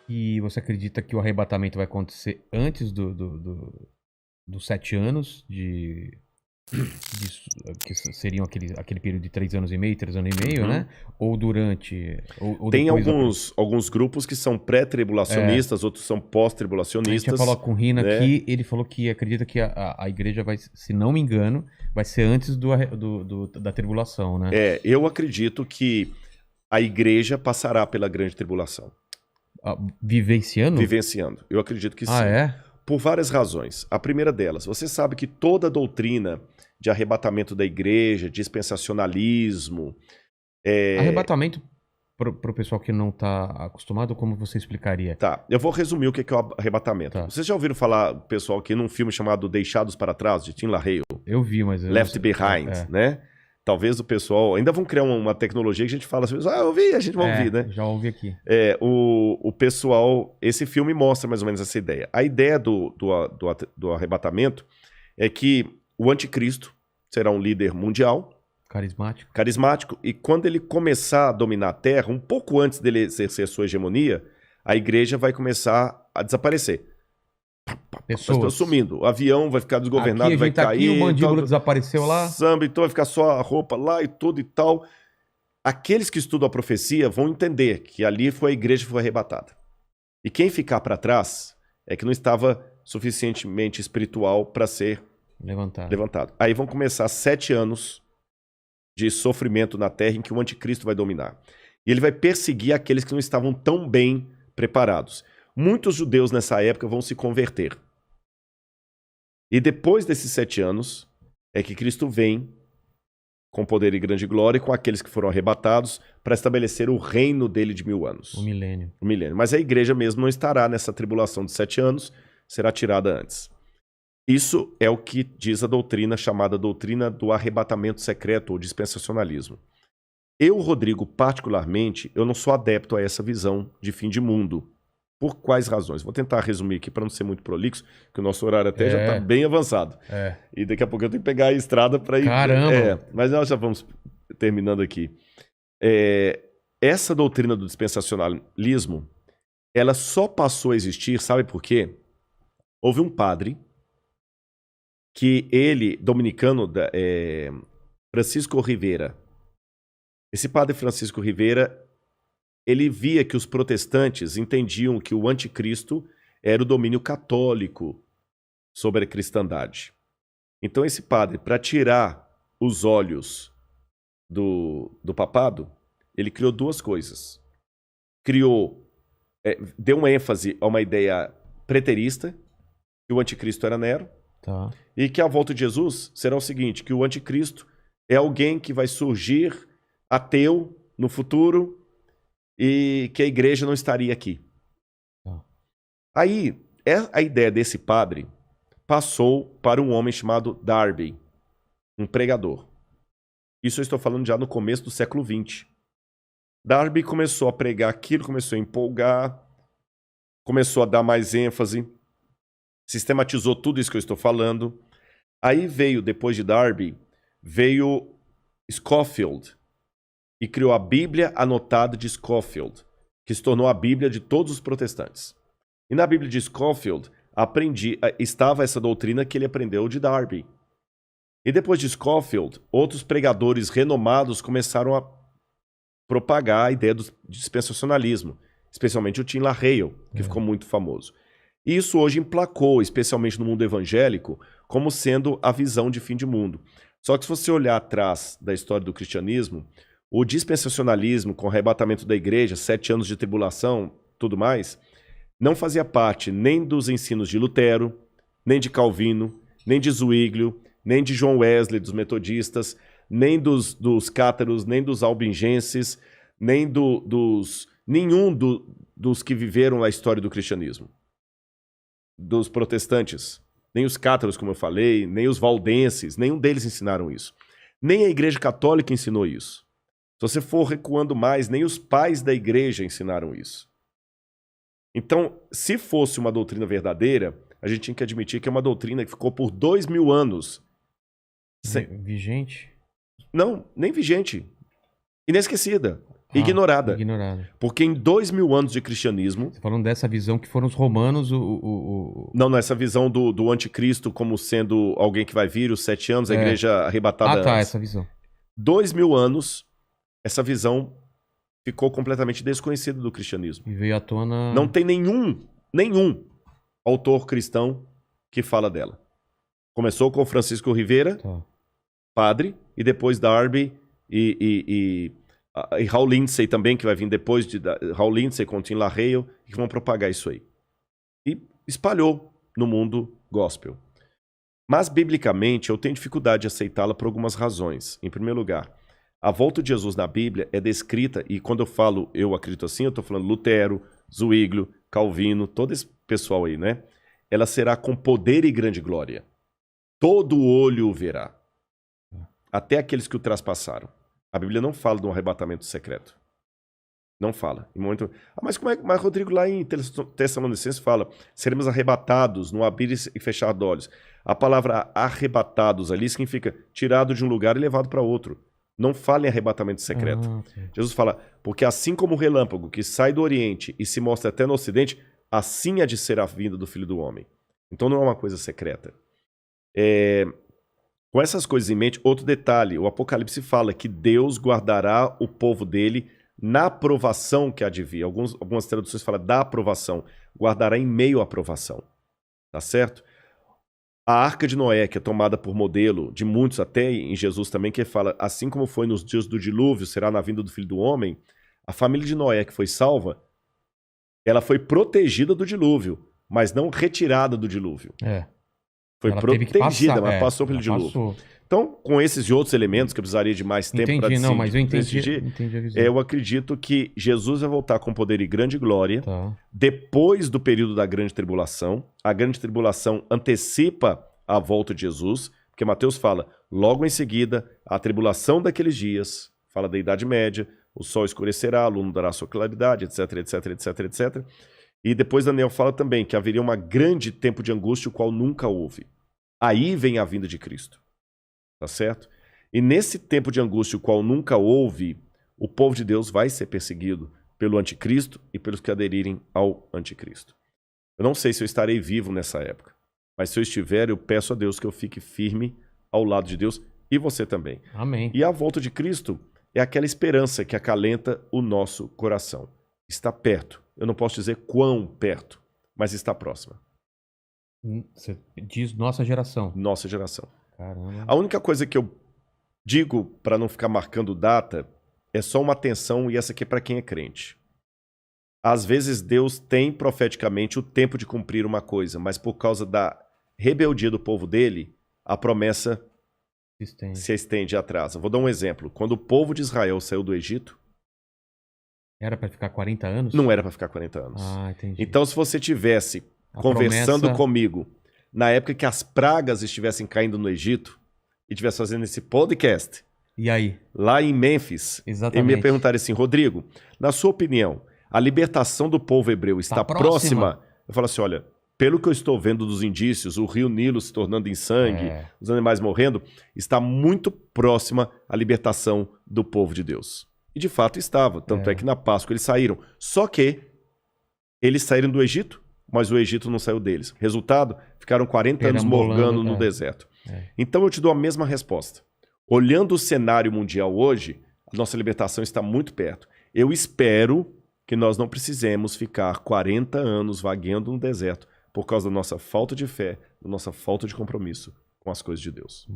E você acredita que o arrebatamento vai acontecer antes dos 7 anos que seriam aquele período de 3 anos e meio, 3 anos e meio, Uhum. né? Ou durante, ou Tem depois alguns grupos que são É, pré-tribulacionistas, outros são a gente já pós-tribulacionistas, falou com o Rina né? aqui, ele falou que acredita que a igreja vai, se não me engano, vai ser antes da tribulação, né? Eu acredito que a igreja passará pela grande tribulação, Vivenciando? vivenciando. Eu acredito que Ah, sim. é? Por várias razões. A primeira delas, você sabe que toda a doutrina de arrebatamento da igreja, dispensacionalismo, Arrebatamento, pro pessoal que não tá acostumado, como você explicaria? tá, eu vou resumir o que é o arrebatamento. Tá. Vocês já ouviram falar, pessoal, aqui num filme chamado Deixados para Trás, de Tim LaHaye, Eu vi, mas eu não Left sei. Behind, né? Talvez o pessoal... Ainda vão criar uma tecnologia que a gente fala assim, eu ouvi, a gente vai ouvir, né? Já ouvi aqui. O pessoal... Esse filme mostra mais ou menos essa ideia. A ideia do arrebatamento é que o anticristo será um líder mundial, carismático, e quando ele começar a dominar a Terra, um pouco antes dele exercer sua hegemonia, a igreja vai começar a desaparecer. Pessoas sumindo. O avião vai ficar desgovernado, aqui, vai tá cair. Aqui, o mandíbula tal, desapareceu lá. samba, então vai ficar só a roupa lá e tudo e tal. Aqueles que estudam a profecia vão entender que ali foi a igreja que foi arrebatada. E quem ficar para trás é que não estava suficientemente espiritual para ser levantado. Aí vão começar 7 anos de sofrimento na terra em que o anticristo vai dominar. E ele vai perseguir aqueles que não estavam tão bem preparados. Muitos judeus nessa época vão se converter. E depois desses 7 anos é que Cristo vem com poder e grande glória com aqueles que foram arrebatados para estabelecer o reino dele de 1000 anos. O milênio. Mas a igreja mesmo não estará nessa tribulação de 7 anos, será tirada antes. Isso é o que diz a doutrina chamada doutrina do arrebatamento secreto ou dispensacionalismo. Eu, Rodrigo, particularmente, eu não sou adepto a essa visão de fim de mundo. Por quais razões? Vou tentar resumir aqui para não ser muito prolixo, que o nosso horário até já está bem avançado. E daqui a pouco eu tenho que pegar a estrada para ir... Caramba! Mas nós já vamos terminando aqui. Essa doutrina do dispensacionalismo, ela só passou a existir, sabe por quê? Houve um padre que ele, dominicano, Francisco Rivera. Esse padre Francisco Rivera, ele via que os protestantes entendiam que o anticristo era o domínio católico sobre a cristandade. Então esse padre, para tirar os olhos do papado, ele criou 2 coisas. Deu uma ênfase a uma ideia preterista, que o anticristo era Nero, e que a volta de Jesus será o seguinte, que o anticristo é alguém que vai surgir ateu no futuro, e que a igreja não estaria aqui. Aí, a ideia desse padre passou para um homem chamado Darby, um pregador. Isso eu estou falando já no começo do século XX. Darby começou a pregar aquilo, começou a empolgar, começou a dar mais ênfase, sistematizou tudo isso que eu estou falando. Aí veio, depois de Darby, veio Scofield, e criou a Bíblia Anotada de Scofield, que se tornou a Bíblia de todos os protestantes. E na Bíblia de Scofield estava essa doutrina que ele aprendeu de Darby. E depois de Scofield, outros pregadores renomados começaram a propagar a ideia do dispensacionalismo, especialmente o Tim LaHaye, que ficou muito famoso. E isso hoje emplacou, especialmente no mundo evangélico, como sendo a visão de fim de mundo. Só que se você olhar atrás da história do cristianismo, o dispensacionalismo, com o arrebatamento da igreja, 7 anos de tribulação, tudo mais, não fazia parte nem dos ensinos de Lutero, nem de Calvino, nem de Zwinglio, nem de John Wesley, dos metodistas, nem dos cátaros, nem dos albingenses, nem nenhum dos que viveram a história do cristianismo. Dos protestantes, nem os cátaros, como eu falei, nem os valdenses, nenhum deles ensinaram isso. Nem a igreja católica ensinou isso. Se você for recuando mais, nem os pais da igreja ensinaram isso. Então, se fosse uma doutrina verdadeira, a gente tinha que admitir que é uma doutrina que ficou por 2000 anos. Vigente? Não, nem vigente. Inesquecida. ignorada. Ignorada. Porque em 2000 anos de cristianismo... Você falando dessa visão que foram os romanos Não, essa visão do anticristo como sendo alguém que vai vir, os 7 anos, a igreja arrebatada tá, antes. essa visão. 2000 anos, essa visão ficou completamente desconhecida do cristianismo. E veio à tona... Não tem nenhum autor cristão que fala dela. Começou com Francisco Rivera, padre, e depois Darby e Hal Lindsey também, que vai vir depois de Hal Lindsey com Tim LaHaye, que vão propagar isso aí. E espalhou no mundo gospel. Mas, biblicamente, eu tenho dificuldade de aceitá-la por algumas razões. Em primeiro lugar, a volta de Jesus na Bíblia é descrita, e quando eu falo eu acredito assim, eu estou falando Lutero, Zwinglio, Calvino, todo esse pessoal aí, né? Ela será com poder e grande glória. Todo olho o verá. Até aqueles que o traspassaram. A Bíblia não fala de um arrebatamento secreto. Não fala. Em momento... mas como é que Rodrigo lá em Tessalonicenses fala? Seremos arrebatados no abrir e fechar de olhos. A palavra arrebatados ali significa tirado de um lugar e levado para outro. Não fala em arrebatamento secreto. Jesus fala, porque assim como o relâmpago que sai do Oriente e se mostra até no Ocidente, assim há de ser a vinda do Filho do Homem. Então não é uma coisa secreta. Com essas coisas em mente, outro detalhe, o Apocalipse fala que Deus guardará o povo dele na aprovação que há de vir. Algumas traduções falam da aprovação. Guardará em meio à aprovação. Tá certo? A Arca de Noé, que é tomada por modelo de muitos, até em Jesus também, que fala, assim como foi nos dias do dilúvio, será na vinda do Filho do Homem, a família de Noé que foi salva, ela foi protegida do dilúvio, mas não retirada do dilúvio. Foi ela protegida, mas passou pelo dilúvio. Passou. Então, com esses e outros elementos, que eu precisaria de mais tempo para decidir, mas eu entendi a visão. Eu acredito que Jesus vai voltar com poder e grande glória depois do período da grande tribulação. A grande tribulação antecipa a volta de Jesus, porque Mateus fala, logo em seguida, a tribulação daqueles dias, fala da Idade Média, o sol escurecerá, a lua não dará sua claridade, etc, etc, etc, etc. E depois Daniel fala também que haveria um grande tempo de angústia, o qual nunca houve. Aí vem a vinda de Cristo. Tá certo? E nesse tempo de angústia, o qual nunca houve, o povo de Deus vai ser perseguido pelo anticristo e pelos que aderirem ao anticristo. Eu não sei se eu estarei vivo nessa época, mas se eu estiver, eu peço a Deus que eu fique firme ao lado de Deus e você também. Amém. E a volta de Cristo é aquela esperança que acalenta o nosso coração. Está perto. Eu não posso dizer quão perto, mas está próxima. Você diz nossa geração. Nossa geração. Caramba. A única coisa que eu digo, para não ficar marcando data, é só uma atenção, e essa aqui é para quem é crente. Às vezes Deus tem profeticamente o tempo de cumprir uma coisa, mas por causa da rebeldia do povo dele, a promessa se estende e atrasa. Vou dar um exemplo. Quando o povo de Israel saiu do Egito... Era para ficar 40 anos? Não era para ficar 40 anos. Entendi. Então, se você tivesse conversando comigo na época que as pragas estivessem caindo no Egito e estivesse fazendo esse podcast... E aí? Lá em Mênfis. Exatamente. E me perguntaram assim, Rodrigo, na sua opinião, a libertação do povo hebreu está próxima? Eu falo assim, olha, pelo que eu estou vendo dos indícios, o rio Nilo se tornando em sangue, os animais morrendo, está muito próxima a libertação do povo de Deus. E de fato estava, tanto é que na Páscoa eles saíram. Só que eles saíram do Egito, mas o Egito não saiu deles. Resultado, ficaram 40 anos morgando no deserto. Então eu te dou a mesma resposta. Olhando o cenário mundial hoje, a nossa libertação está muito perto. Eu espero que nós não precisemos ficar 40 anos vagueando no deserto por causa da nossa falta de fé, da nossa falta de compromisso com as coisas de Deus.